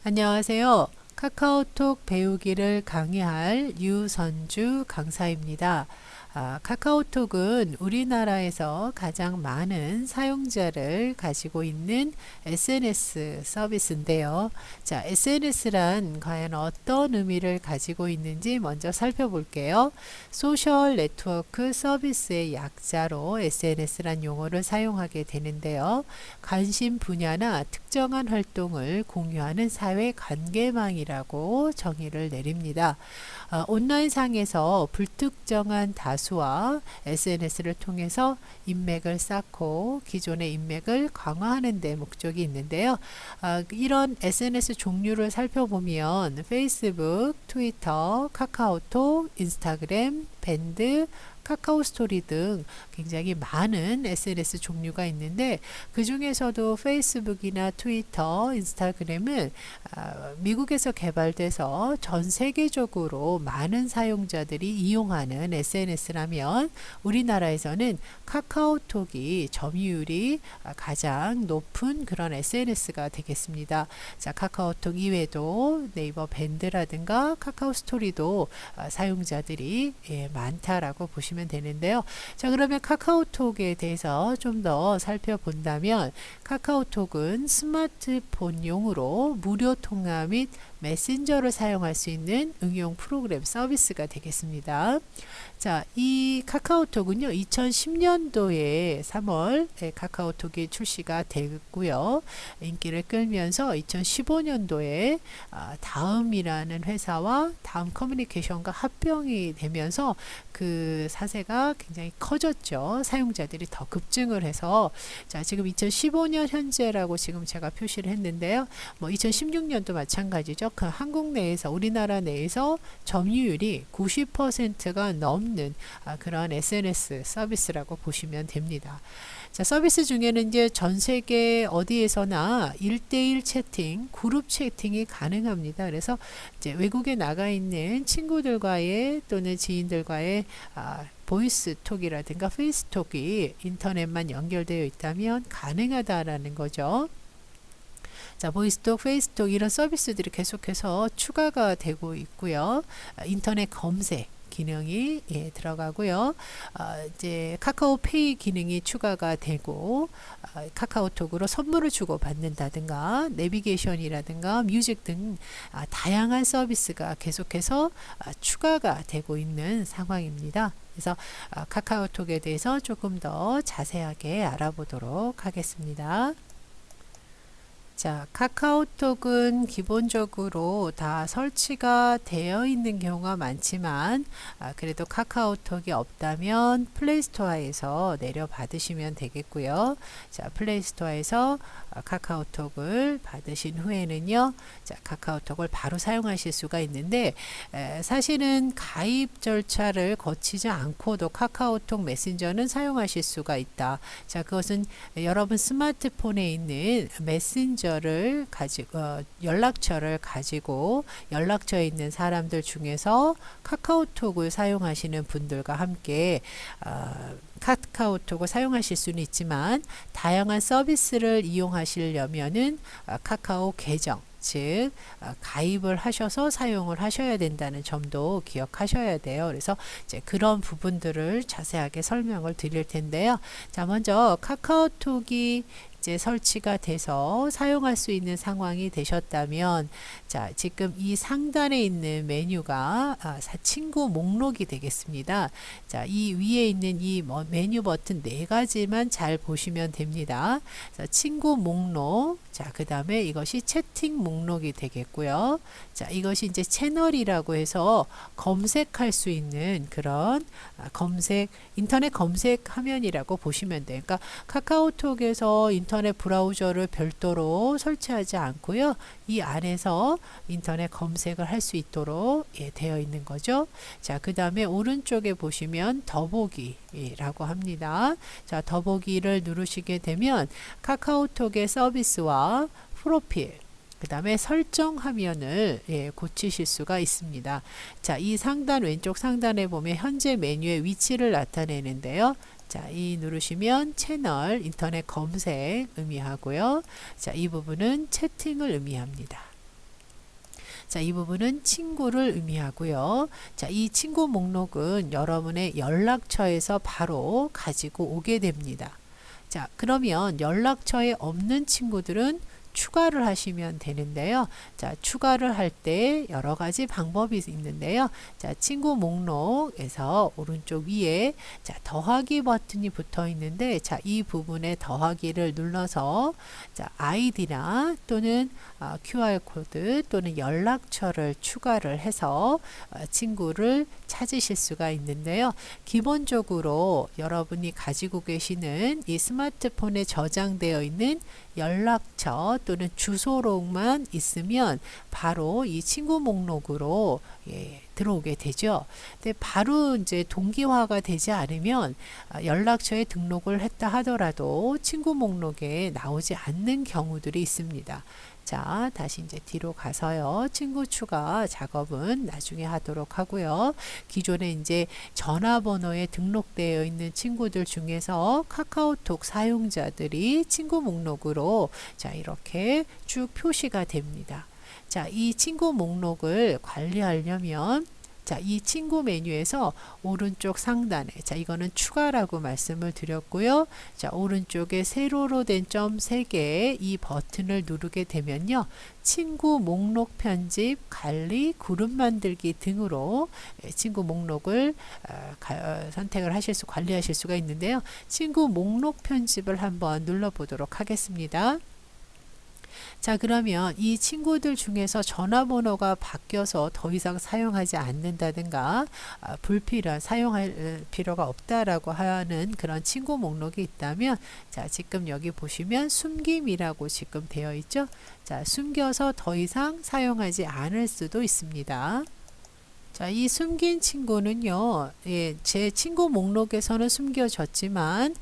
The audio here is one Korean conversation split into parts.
안녕하세요. 카카오톡 배우기를 강의할 유선주 강사입니다. 카카오톡은 우리나라에서 가장 많은 사용자를 가지고 있는 SNS 서비스인데요. 자, SNS란 과연 어떤 의미를 가지고 있는지 먼저 살펴볼게요. 소셜 네트워크 서비스의 약자로 SNS란 용어를 사용하게 되는데요. 관심 분야나 특정한 활동을 공유하는 사회 관계망이라고 정의를 내립니다. 온라인상에서 불특정한 다수와 SNS를 통해서 인맥을 쌓고 기존의 인맥을 강화하는 데 목적이 있는데요. 이런 SNS 종류를 살펴보면 페이스북, 트위터, 카카오톡, 인스타그램, 밴드, 카카오 스토리 등 굉장히 많은 SNS 종류가 있는데 그 중에서도 페이스북이나 트위터, 인스타그램은 미국에서 개발돼서 전 세계적으로 많은 사용자들이 이용하는 SNS라면 우리나라에서는 카카오톡이 점유율이 가장 높은 그런 SNS가 되겠습니다. 자, 카카오톡 이외에도 네이버 밴드라든가 카카오 스토리도 사용자들이 많다라고 보시면 되는데요. 자, 그러면 카카오톡에 대해서 좀 더 살펴본다면 카카오톡은 스마트폰용으로 무료 통화 및 메신저를 사용할 수 있는 응용 프로그램 서비스가 되겠습니다. 자, 이 카카오톡은요, 2010년도에 3월에 카카오톡이 출시가 됐고요. 인기를 끌면서 2015년도에 다음이라는 회사와 다음 커뮤니케이션과 합병이 되면서 그 사세가 굉장히 커졌죠. 사용자들이 더 급증을 해서 자, 지금 2015년 현재라고 지금 제가 표시를 했는데요. 뭐 2016년도 마찬가지죠. 그 한국 내에서 우리나라 내에서 점유율이 90%가 넘는 그런 SNS 서비스라고 보시면 됩니다. 자, 서비스 중에는 이제 전 세계 어디에서나 1대1 채팅, 그룹 채팅이 가능합니다. 그래서 이제 외국에 나가 있는 친구들과의 또는 지인들과의 보이스톡이라든가 페이스톡이 인터넷만 연결되어 있다면 가능하다라는 거죠. 자, 보이스톡, 페이스톡 이런 서비스들이 계속해서 추가가 되고 있고요. 인터넷 검색 기능이 들어가고요. 이제 카카오페이 기능이 추가가 되고 카카오톡으로 선물을 주고 받는다든가 내비게이션이라든가 뮤직 등 다양한 서비스가 계속해서 추가가 되고 있는 상황입니다. 그래서 카카오톡에 대해서 조금 더 자세하게 알아보도록 하겠습니다. 자, 카카오톡은 기본적으로 다 설치가 되어 있는 경우가 많지만 그래도 카카오톡이 없다면 플레이스토어에서 내려받으시면 되겠고요. 자, 플레이스토어에서 카카오톡을 받으신 후에는요, 자, 카카오톡을 바로 사용하실 수가 있는데 사실은 가입 절차를 거치지 않고도 카카오톡 메신저는 사용하실 수가 있다. 자, 그것은 여러분 스마트폰에 있는 메신저를 가지고 연락처를 가지고 연락처에 있는 사람들 중에서 카카오톡을 사용하시는 분들과 함께 카카오톡을 사용하실 수는 있지만 다양한 서비스를 이용하시려면은 카카오 계정 즉 가입을 하셔서 사용을 하셔야 된다는 점도 기억하셔야 돼요. 그래서 이제 그런 부분들을 자세하게 설명을 드릴 텐데요. 자, 먼저 카카오톡이 이제 설치가 돼서 사용할 수 있는 상황이 되셨다면 자, 지금 이 상단에 있는 메뉴가 친구 목록이 되겠습니다. 자, 이 위에 있는 이 메뉴 버튼 네 가지만 잘 보시면 됩니다. 자, 친구 목록, 자, 그 다음에 이것이 채팅 목록이 되겠고요. 자, 이것이 이제 채널이라고 해서 검색할 수 있는 그런 인터넷 검색 화면이라고 보시면 돼요. 그러니까 카카오톡에서 인터넷 브라우저를 별도로 설치하지 않고요. 이 안에서 인터넷 검색을 할 수 있도록 되어 있는 거죠. 자, 그 다음에 오른쪽에 보시면 더보기라고 합니다. 자, 더보기를 누르시게 되면 카카오톡의 서비스와 프로필, 그 다음에 설정 화면을 고치실 수가 있습니다. 자, 이 상단 왼쪽 상단에 보면 현재 메뉴의 위치를 나타내는데요. 자, 이 누르시면 채널 인터넷 검색 의미하고요. 자, 이 부분은 채팅을 의미합니다. 자, 이 부분은 친구를 의미하고요. 자, 이 친구 목록은 여러분의 연락처에서 바로 가지고 오게 됩니다. 자, 그러면 연락처에 없는 친구들은 추가를 하시면 되는데요. 자, 추가를 할 때 여러 가지 방법이 있는데요. 자, 친구 목록에서 오른쪽 위에 자, 더하기 버튼이 붙어 있는데 자, 이 부분에 더하기를 눌러서 자, 아이디나 또는 QR 코드 또는 연락처를 추가를 해서 친구를 찾으실 수가 있는데요. 기본적으로 여러분이 가지고 계시는 이 스마트폰에 저장되어 있는 연락처 또는 주소록만 있으면 바로 이 친구 목록으로 들어오게 되죠. 근데 바로 이제 동기화가 되지 않으면 연락처에 등록을 했다 하더라도 친구 목록에 나오지 않는 경우들이 있습니다. 자, 다시 이제 뒤로 가서요. 친구 추가 작업은 나중에 하도록 하고요. 기존에 이제 전화번호에 등록되어 있는 친구들 중에서 카카오톡 사용자들이 친구 목록으로 자, 이렇게 쭉 표시가 됩니다. 자, 이 친구 목록을 관리하려면 자, 이 친구 메뉴에서 오른쪽 상단에 자, 이거는 추가라고 말씀을 드렸고요. 자, 오른쪽에 세로로 된 점 3개 이 버튼을 누르게 되면요. 친구 목록 편집, 관리, 그룹 만들기 등으로 친구 목록을 선택을 관리하실 수가 있는데요. 친구 목록 편집을 한번 눌러 보도록 하겠습니다. 자, 그러면 이 친구들 중에서 전화번호가 바뀌어서 더 이상 사용하지 않는다든가 불필요한 사용할 필요가 없다라고 하는 그런 친구 목록이 있다면 자, 지금 여기 보시면 숨김이라고 지금 되어 있죠. 자, 숨겨서 더 이상 사용하지 않을 수도 있습니다. 자, 이 숨긴 친구는요, 제 친구 목록에서는 숨겨졌지만,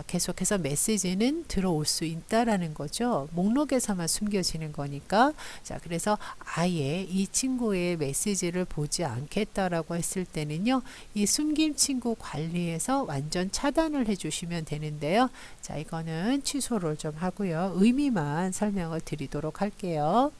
계속해서 메시지는 들어올 수 있다라는 거죠. 목록에서만 숨겨지는 거니까. 자, 그래서 아예 이 친구의 메시지를 보지 않겠다라고 했을 때는요, 이 숨긴 친구 관리에서 완전 차단을 해주시면 되는데요. 자, 이거는 취소를 좀 하고요. 의미만 설명을 드리도록 할게요.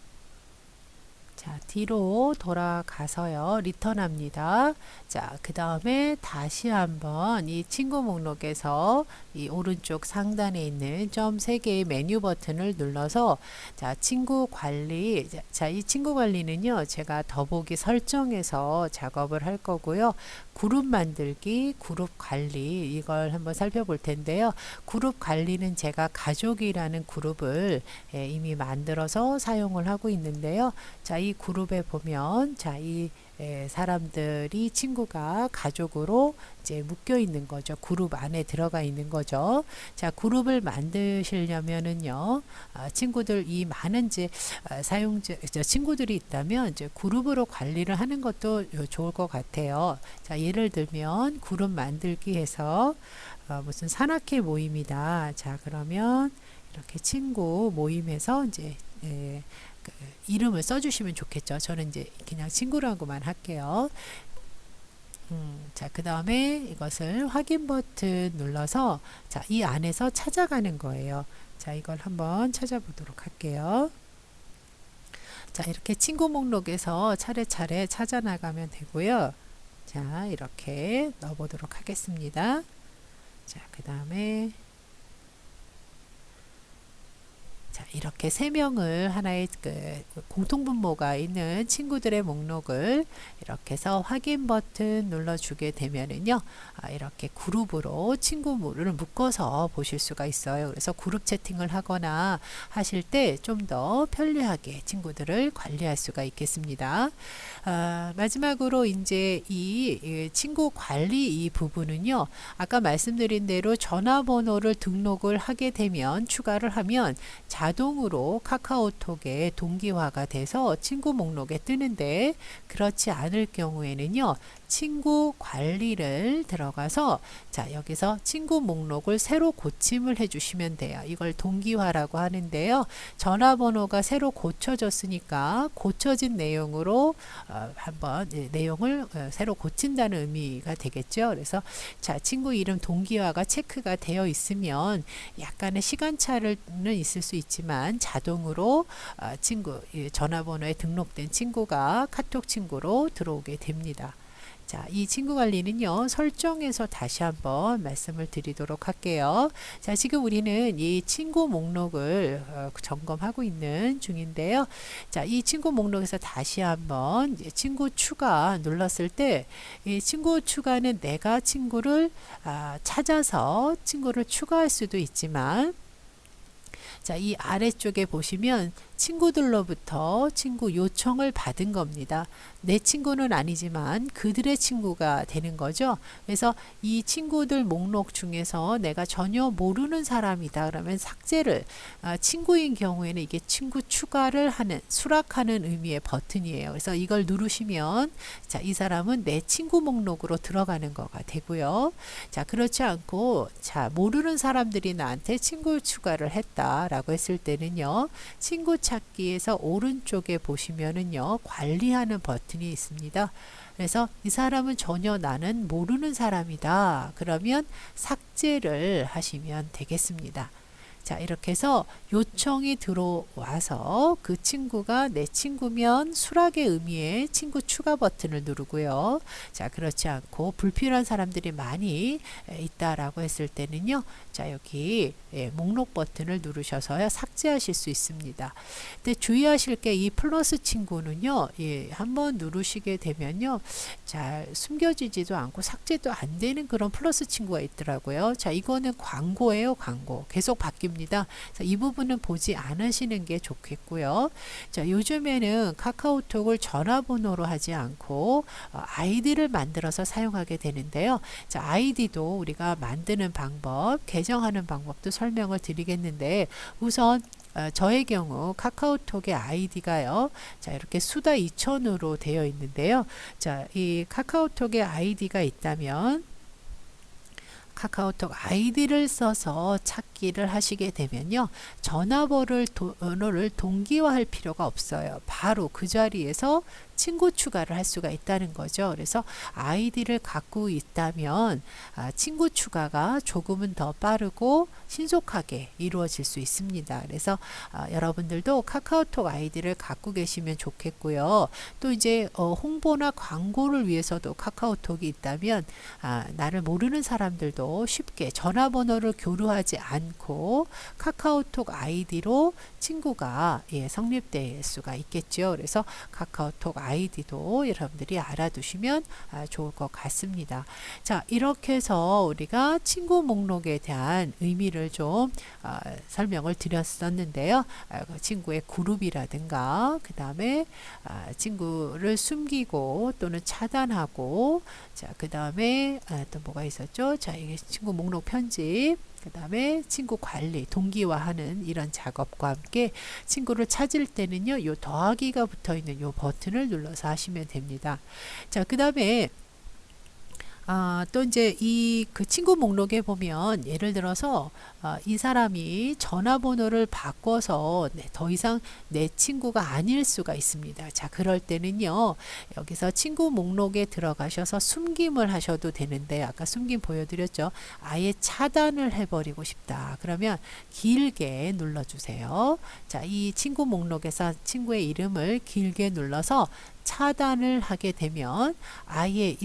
자, 뒤로 돌아가서요. 리턴합니다. 자, 그 다음에 다시 한번 이 친구 목록에서 이 오른쪽 상단에 있는 점 3개의 메뉴 버튼을 눌러서 자, 친구 관리. 자, 이 친구 관리는요. 제가 더보기 설정에서 작업을 할 거고요. 그룹 만들기, 그룹 관리 이걸 한번 살펴볼 텐데요. 그룹 관리는 제가 가족이라는 그룹을 이미 만들어서 사용을 하고 있는데요. 자, 이 그룹에 보면 자, 이 사람들이 친구가 가족으로 이제 묶여 있는 거죠. 그룹 안에 들어가 있는 거죠. 자, 그룹을 만드시려면은요, 친구들 이 많은 이제 사용자 친구들이 있다면 이제 그룹으로 관리를 하는 것도 좋을 것 같아요. 자, 예를 들면 그룹 만들기 해서 무슨 산악회 모임이다. 자, 그러면 이렇게 친구 모임에서 이제 그 이름을 써주시면 좋겠죠. 저는 이제 그냥 친구라고만 할게요. 자, 그 다음에 이것을 확인 버튼 눌러서 자, 이 안에서 찾아가는 거예요. 자, 이걸 한번 찾아보도록 할게요. 자, 이렇게 친구 목록에서 차례차례 찾아 나가면 되고요. 자, 이렇게 넣어보도록 하겠습니다. 자, 그 다음에 자, 이렇게 3명을 하나의 공통분모가 있는 친구들의 목록을 이렇게 해서 확인 버튼 눌러주게 되면은요, 이렇게 그룹으로 친구를 묶어서 보실 수가 있어요. 그래서 그룹 채팅을 하거나 하실 때 좀 더 편리하게 친구들을 관리할 수가 있겠습니다. 마지막으로 이제 이 친구 관리 이 부분은요, 아까 말씀드린 대로 전화번호를 등록을 하게 되면 추가를 하면 자동으로 카카오톡에 동기화가 돼서 친구 목록에 뜨는데 그렇지 않을 경우에는요. 친구 관리를 들어가서 자, 여기서 친구 목록을 새로 고침을 해주시면 돼요. 이걸 동기화라고 하는데요. 전화번호가 새로 고쳐졌으니까 고쳐진 내용으로 한번 내용을 새로 고친다는 의미가 되겠죠. 그래서 자, 친구 이름 동기화가 체크가 되어 있으면 약간의 시간차는 있을 수 있지만 없지만 자동으로 전화번호에 등록된 친구가 카톡 친구로 들어오게 됩니다. 자, 이 친구 관리는요, 설정에서 다시 한번 말씀을 드리도록 할게요. 자, 지금 우리는 이 친구 목록을 점검하고 있는 중인데요. 자, 이 친구 목록에서 다시 한번 친구 추가 눌렀을 때, 이 친구 추가는 내가 친구를 찾아서 친구를 추가할 수도 있지만, 자, 이 아래쪽에 보시면 친구들로부터 친구 요청을 받은 겁니다. 내 친구는 아니지만 그들의 친구가 되는 거죠. 그래서 이 친구들 목록 중에서 내가 전혀 모르는 사람이다 그러면 삭제를, 친구인 경우에는 이게 친구 추가를 하는, 수락하는 의미의 버튼이에요. 그래서 이걸 누르시면 자, 이 사람은 내 친구 목록으로 들어가는 거가 되고요. 자, 그렇지 않고 자, 모르는 사람들이 나한테 친구 추가를 했다라고 했을 때는요, 친구 찾기에서 오른쪽에 보시면은요, 관리하는 버튼이 있습니다. 그래서 이 사람은 전혀 나는 모르는 사람이다. 그러면 삭제를 하시면 되겠습니다. 자, 이렇게 해서 요청이 들어와서 그 친구가 내 친구면 수락의 의미의 친구 추가 버튼을 누르고요. 자, 그렇지 않고 불필요한 사람들이 많이 있다라고 했을 때는요. 자, 여기 목록 버튼을 누르셔서요, 삭제하실 수 있습니다. 근데 주의하실 게 이 플러스 친구는요, 한번 누르시게 되면요, 잘 숨겨지지도 않고 삭제도 안 되는 그런 플러스 친구가 있더라고요. 자, 이거는 광고예요, 광고. 계속 바뀝니다. 이 부분은 보지 않으시는 게 좋겠고요. 자, 요즘에는 카카오톡을 전화번호로 하지 않고 아이디를 만들어서 사용하게 되는데요. 자, 아이디도 우리가 만드는 방법, 개정하는 방법도 설명을 드리겠는데, 우선 저의 경우 카카오톡의 아이디가요. 자, 이렇게 수다 2000으로 되어 있는데요. 자, 이 카카오톡의 아이디가 있다면 카카오톡 아이디를 써서 찾기를 하시게 되면요, 전화번호를 동기화할 필요가 없어요. 바로 그 자리에서 친구 추가를 할 수가 있다는 거죠. 그래서 아이디를 갖고 있다면 친구 추가가 조금은 더 빠르고 신속하게 이루어질 수 있습니다. 그래서 여러분들도 카카오톡 아이디를 갖고 계시면 좋겠고요. 또 이제 홍보나 광고를 위해서도 카카오톡이 있다면 나를 모르는 사람들도 쉽게 전화번호를 교류하지 않고 카카오톡 아이디로 친구가 성립될 수가 있겠죠. 그래서 카카오톡 아이디도 여러분들이 알아두시면 좋을 것 같습니다. 자, 이렇게 해서 우리가 친구 목록에 대한 의미를 좀 설명을 드렸었는데요. 친구의 그룹이라든가 그 다음에 친구를 숨기고 또는 차단하고, 자, 그 다음에 또 뭐가 있었죠? 자, 이게 친구 목록 편집, 그 다음에 친구 관리, 동기화하는 이런 작업과 함께 친구를 찾을 때는요, 요 더하기가 붙어 있는 요 버튼을 눌러서 하시면 됩니다. 자, 그 다음에 또 이제 그 친구 목록에 보면 예를 들어서 이 사람이 전화번호를 바꿔서 더 이상 내 친구가 아닐 수가 있습니다. 자, 그럴 때는요, 여기서 친구 목록에 들어가셔서 숨김을 하셔도 되는데, 아까 숨김 보여드렸죠. 아예 차단을 해버리고 싶다. 그러면 길게 눌러주세요. 자, 이 친구 목록에서 친구의 이름을 길게 눌러서 차단을 하게 되면 아예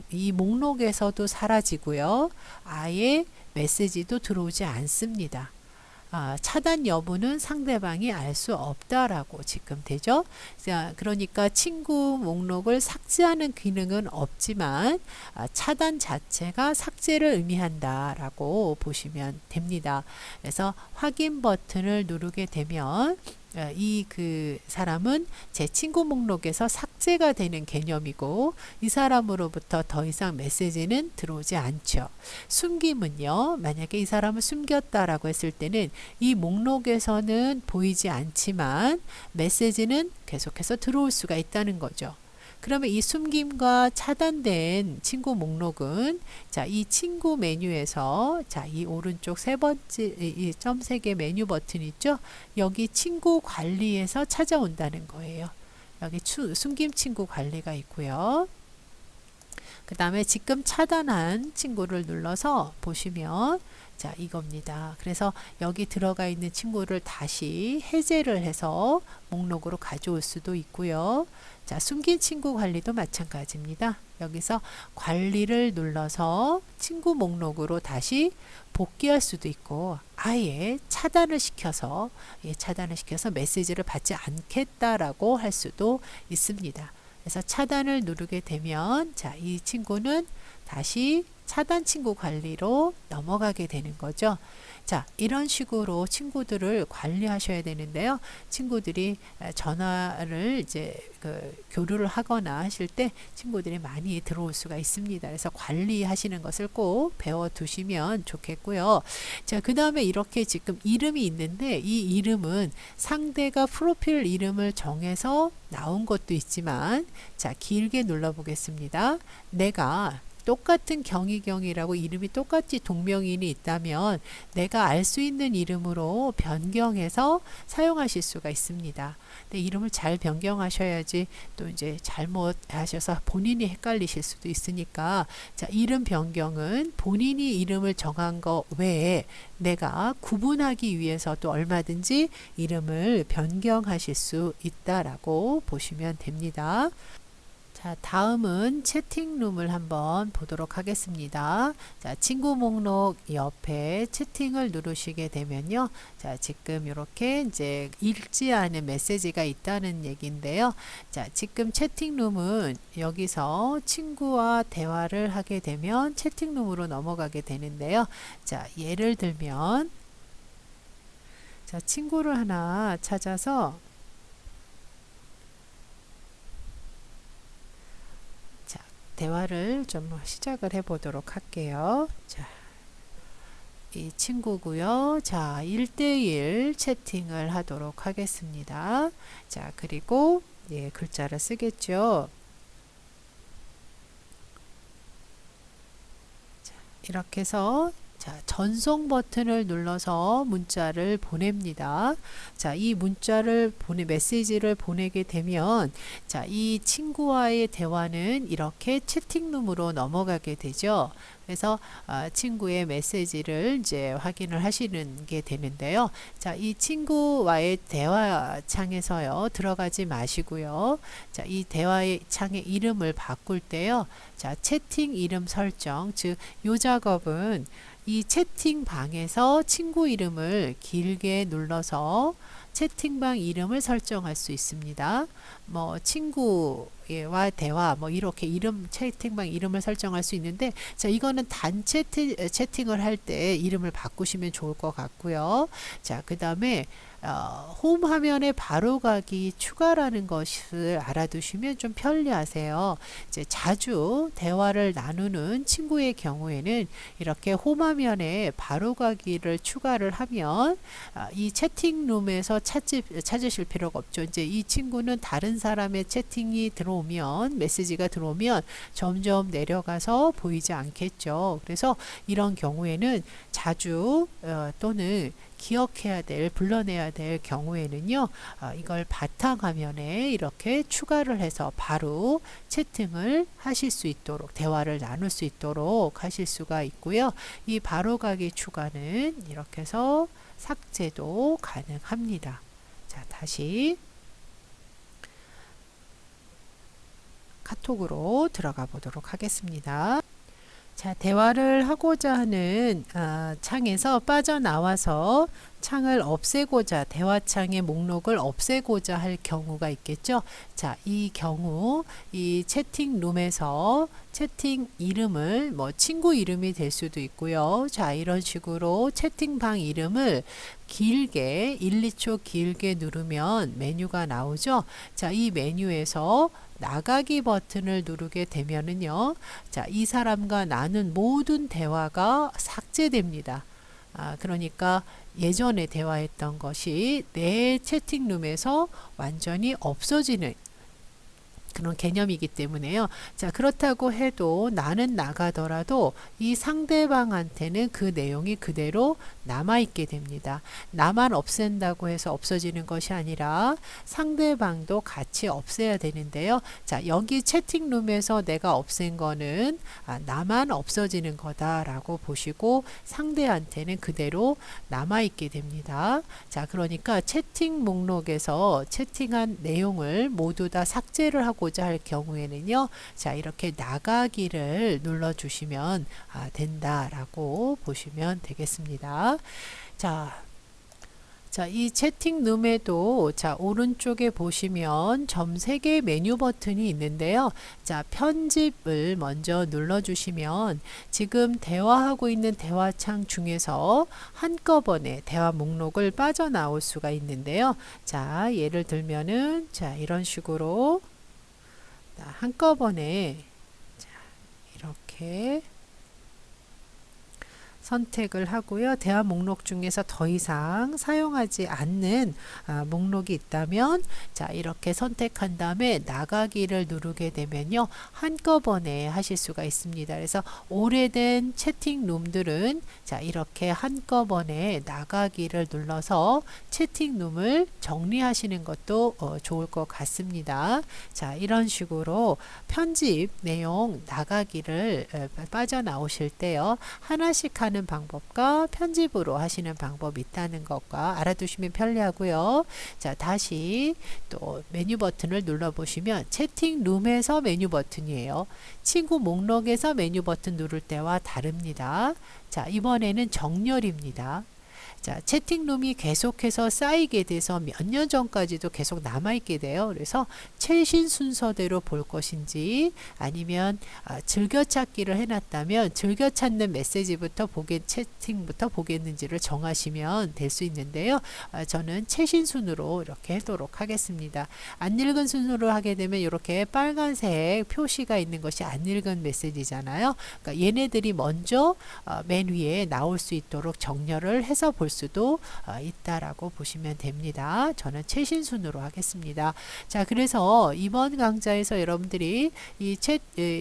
이 목록에서도 사라지고요. 아예 메시지도 들어오지 않습니다. 차단 여부는 상대방이 알 수 없다라고 지금 되죠. 자, 그러니까 친구 목록을 삭제하는 기능은 없지만 차단 자체가 삭제를 의미한다라고 보시면 됩니다. 그래서 확인 버튼을 누르게 되면 그 사람은 제 친구 목록에서 삭제가 되는 개념이고, 이 사람으로부터 더 이상 메시지는 들어오지 않죠. 숨김은요, 만약에 이 사람을 숨겼다라고 했을 때는 이 목록에서는 보이지 않지만 메시지는 계속해서 들어올 수가 있다는 거죠. 그러면 이 숨김과 차단된 친구 목록은, 자, 이 친구 메뉴에서, 자, 이 오른쪽 세 번째 이 점 3개 메뉴 버튼 있죠? 여기 친구 관리에서 찾아온다는 거예요. 여기 숨김 친구 관리가 있고요. 그 다음에 지금 차단한 친구를 눌러서 보시면 자, 이겁니다. 그래서 여기 들어가 있는 친구를 다시 해제를 해서 목록으로 가져올 수도 있고요. 자, 숨긴 친구 관리도 마찬가지입니다. 여기서 관리를 눌러서 친구 목록으로 다시 복귀할 수도 있고 아예 차단을 시켜서 메시지를 받지 않겠다라고 할 수도 있습니다. 그래서 차단을 누르게 되면 자, 이 친구는 다시 차단 친구 관리로 넘어가게 되는 거죠. 자, 이런 식으로 친구들을 관리하셔야 되는데요. 친구들이 전화를 이제 교류를 하거나 하실 때 친구들이 많이 들어올 수가 있습니다. 그래서 관리하시는 것을 꼭 배워 두시면 좋겠고요. 자, 그 다음에 이렇게 지금 이름이 있는데 이 이름은 상대가 프로필 이름을 정해서 나온 것도 있지만 자, 길게 눌러 보겠습니다. 내가 똑같은 경희경이라고 이름이 똑같이 동명이인이 있다면 내가 알 수 있는 이름으로 변경해서 사용하실 수가 있습니다. 근데 이름을 잘 변경하셔야지 또 이제 잘못하셔서 본인이 헷갈리실 수도 있으니까 자, 이름 변경은 본인이 이름을 정한 거 외에 내가 구분하기 위해서 또 얼마든지 이름을 변경하실 수 있다라고 보시면 됩니다. 자, 다음은 채팅룸을 한번 보도록 하겠습니다. 자, 친구 목록 옆에 채팅을 누르시게 되면요. 자, 지금 이렇게 이제 읽지 않은 메시지가 있다는 얘기인데요. 자, 지금 채팅룸은 여기서 친구와 대화를 하게 되면 채팅룸으로 넘어가게 되는데요. 자, 예를 들면 자, 친구를 하나 찾아서 대화를 좀 시작을 해 보도록 할게요. 자, 이 친구고요. 자, 1대1 채팅을 하도록 하겠습니다. 자, 그리고 예, 글자를 쓰겠죠. 자, 이렇게 해서 자, 전송 버튼을 눌러서 문자를 보냅니다. 자, 이 메시지를 보내게 되면 자, 이 친구와의 대화는 이렇게 채팅룸으로 넘어가게 되죠. 그래서 친구의 메시지를 이제 확인을 하시는 게 되는데요. 자, 이 친구와의 대화 창에서요, 들어가지 마시고요. 자, 이 대화의 창의 이름을 바꿀 때요. 자, 채팅 이름 설정, 즉, 요 작업은 이 채팅방에서 친구 이름을 길게 눌러서 채팅방 이름을 설정할 수 있습니다. 뭐 친구와 대화 뭐 이렇게 채팅방 이름을 설정할 수 있는데 자, 이거는 단체 채팅을 할 때 이름을 바꾸시면 좋을 것 같고요. 자, 그 다음에 홈 화면에 바로가기 추가라는 것을 알아두시면 좀 편리하세요. 이제 자주 대화를 나누는 친구의 경우에는 이렇게 홈 화면에 바로가기를 추가를 하면 이 채팅룸에서 찾으실 필요가 없죠. 이제 이 친구는 다른 사람의 채팅이 들어오면 메시지가 들어오면 점점 내려가서 보이지 않겠죠. 그래서 이런 경우에는 자주 또는 불러내야 될 경우에는요, 이걸 바탕화면에 이렇게 추가를 해서 바로 채팅을 하실 수 있도록, 대화를 나눌 수 있도록 하실 수가 있고요. 이 바로가기 추가는 이렇게 해서 삭제도 가능합니다. 자, 다시 카톡으로 들어가 보도록 하겠습니다. 자, 대화를 하고자 하는 창에서 빠져나와서 창을 없애고자, 대화창의 목록을 없애고자 할 경우가 있겠죠. 자, 이 경우 이 채팅룸에서 채팅 이름을 뭐 친구 이름이 될 수도 있고요. 자, 이런 식으로 채팅방 이름을 길게 1, 2초 길게 누르면 메뉴가 나오죠. 자, 이 메뉴에서 나가기 버튼을 누르게 되면은요. 자, 이 사람과 나눈 모든 대화가 삭제됩니다. 그러니까 예전에 대화했던 것이 내 채팅룸에서 완전히 없어지는 그런 개념이기 때문에요. 자, 그렇다고 해도 나는 나가더라도 이 상대방한테는 그 내용이 그대로 남아있게 됩니다. 나만 없앤다고 해서 없어지는 것이 아니라 상대방도 같이 없애야 되는데요. 자, 여기 채팅룸에서 내가 없앤 거는 나만 없어지는 거다라고 보시고 상대한테는 그대로 남아있게 됩니다. 자, 그러니까 채팅 목록에서 채팅한 내용을 모두 다 삭제를 하고자 할 경우에는요. 자, 이렇게 나가기를 눌러주시면 된다라고 보시면 되겠습니다. 자, 이 채팅룸에도 오른쪽에 보시면 점 3개 메뉴 버튼이 있는데요. 자, 편집을 먼저 눌러주시면 지금 대화하고 있는 대화창 중에서 한꺼번에 대화 목록을 빠져나올 수가 있는데요. 자, 예를 들면은 이런 식으로 한꺼번에 이렇게 선택을 하고요. 대화 목록 중에서 더 이상 사용하지 않는 목록이 있다면 이렇게 선택한 다음에 나가기를 누르게 되면요. 한꺼번에 하실 수가 있습니다. 그래서 오래된 채팅룸들은 이렇게 한꺼번에 나가기를 눌러서 채팅룸을 정리하시는 것도 좋을 것 같습니다. 자, 이런 식으로 편집 내용 나가기를 빠져나오실 때요. 하나씩 하는 방법과 편집으로 하시는 방법이 있다는 것과 알아두시면 편리하고요. 자, 다시 또 메뉴 버튼을 눌러보시면 채팅룸에서 메뉴 버튼이에요. 친구 목록에서 메뉴 버튼 누를 때와 다릅니다. 자, 이번에는 정렬입니다. 자, 채팅룸이 계속해서 쌓이게 돼서 몇 년 전까지도 계속 남아있게 돼요. 그래서 최신 순서대로 볼 것인지 아니면 즐겨찾기를 해놨다면 즐겨찾는 메시지부터 채팅부터 보겠는지를 정하시면 될 수 있는데요. 저는 최신 순으로 이렇게 하도록 하겠습니다. 안 읽은 순으로 하게 되면 이렇게 빨간색 표시가 있는 것이 안 읽은 메시지잖아요. 그러니까 얘네들이 먼저 맨 위에 나올 수 있도록 정렬을 해서 볼 수도 있다라고 보시면 됩니다. 저는 최신 순으로 하겠습니다. 자, 그래서 이번 강좌에서 여러분들이 이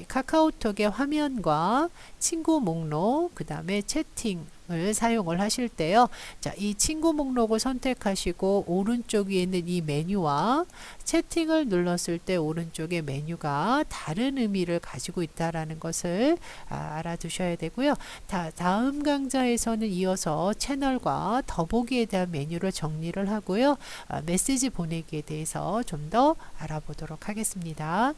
카카오톡의 화면과 친구 목록, 그 다음에 채팅을 사용을 하실 때요. 자, 이 친구 목록을 선택하시고 오른쪽 위에 있는 이 메뉴와 채팅을 눌렀을 때 오른쪽의 메뉴가 다른 의미를 가지고 있다라는 것을 알아두셔야 되고요. 다음 강좌에서는 이어서 채널과 더보기에 대한 메뉴를 정리를 하고요. 메시지 보내기에 대해서 좀 더 알아보도록 하겠습니다.